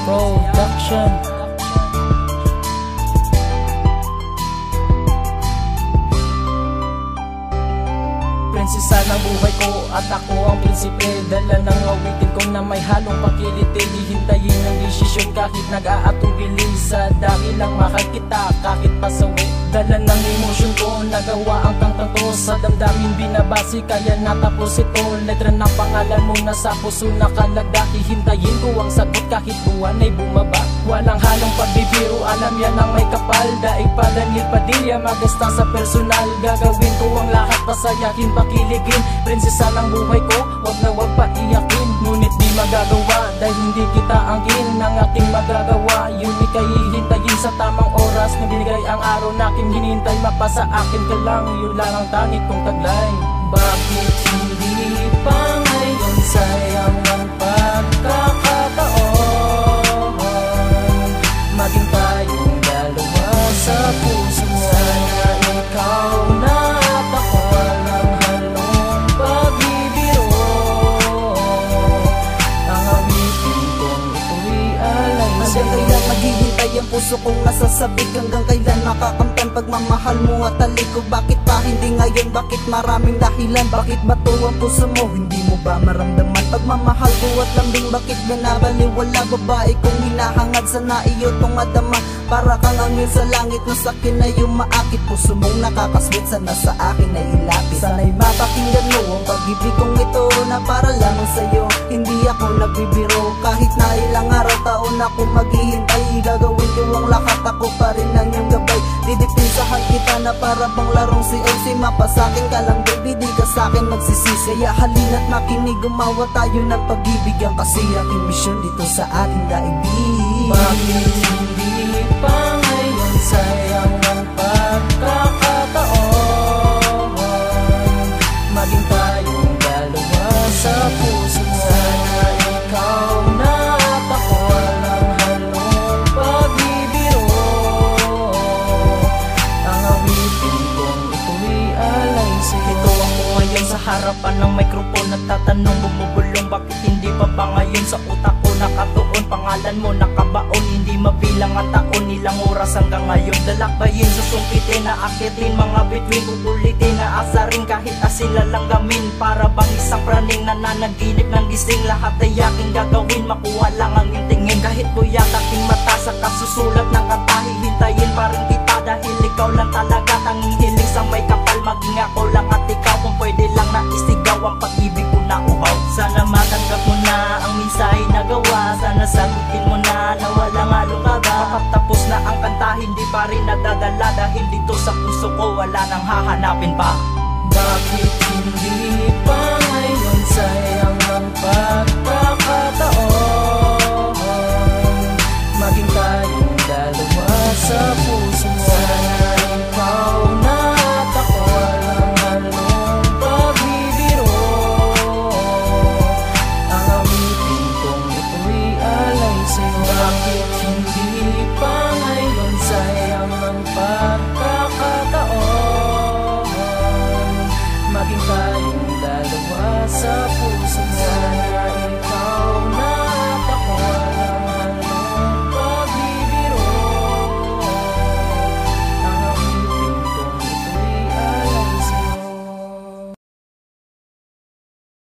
Production. Prinsesa ng buhay ko at ako ang prinsipe. Dala ng awitin ko na may halong pakiliti. Di hintayin ang desisyon kahit nag-aatubili. Sa dahil lang mahal kita kahit pasawi. Dala ng emosyon ko, nagawa ang kantang to. Sa damdamin binabasi kaya natapos ito. Letra ng pangalan mo nasa puso nakalagda. Hihintayin ko ang sagot kahit buwan ay bumaba. Walang halong pagbibiro, alam yan ang may kapal. Daig Palanil Padilla, magasta sa personal. Gagawin ko ang lahat, pasayakin, pakiligin. Prinsesa ng buhay ko, wag na wag pa iyakin. Ngunit di magagawa dahil hindi kita angkin. Ang aking magagawa, yun ika'y hihintayin sa tamang oras na binigay ang araw na aking hinintay. Mapasa akin ka lang, yun lang ang tanging kong taglay. Bakit hindi pa ngayon sayang ang pagkakataon? Maging tayong dalawa sa puso mo. Sana ikaw na at ako walang halong pagbibiro. Ang awitin kong ito'y alay sa'yo. Hanggang kailan maghihintay ang puso kong nasasabik? Hanggang kailan makakamtan pagmamahal mo at talik ko? Bakit pa hindi ngayon? Bakit maraming dahilan? Bakit ba to ang puso mo? Hindi mo ba maramdaman pagmamahal ko at lambing? Bakit binabaliwala? Babae kong hinahangad, sana iyo tong madama. Para kang angin sa langit na sakin na umaakit. Puso mong nakakaswit, sana sa akin ay ilapit. Sana'y mapakinggan mo ang pag-ibig kong ito na para lamang sa'yo. Hindi ako nagbibiro, kahit na ilang araw taon ako maghihintay. Gagawin ko ang lahat, ako pa rin ang iyong gabay. Didipinsahan kita na para bang larong si OC. Mapasakin ka lang baby, di ka sa'kin magsisisi. Kaya halina't makinig, gumawa tayo ng pag-ibig. Ang kasi aking misyon dito sa ating daigdig. Bakit hindi pa ngayon sayang ang pagkakataon? Maging tayong dalawa sa puso mo. Sana ikaw na at ako walang halong pagbibiro. Ang awitin kong ito'y alay sa'yo. Ito ako ngayon sa harapan ng microphone, nagtatanong, bumubulong, bakit hindi pa ba ngayon sa utak ko nakatuon? Pangalan mo nakabaon, hindi mabilang ang taon. Ilang oras hanggang ngayon, dalakbayin, susungkitin, naakitin, mga bituin, kukulitin, naasarin, kahit asila lang gamin. Para bang isang praning nananaginip ng gising. Lahat ay aking gagawin, makuha lang ang iyong tingin. Kahit buyat aking mata sa kasusulat ng kanta, hihintayin pa rin kita dahil ikaw lang talaga tanging hiling sa may kapal. Maging ako lang at ikaw, kung pwede lang na isigaw ang pag-ibig ko na uhaw. Sana matanggap mo na ang mensahe na gawa. Sana sagutin mo na walang halong kaba. Kapag tapos na ang kanta, hindi pa rin nadadala. Dahil dito sa puso ko wala nang hahanapin pa. Bakit hindi pa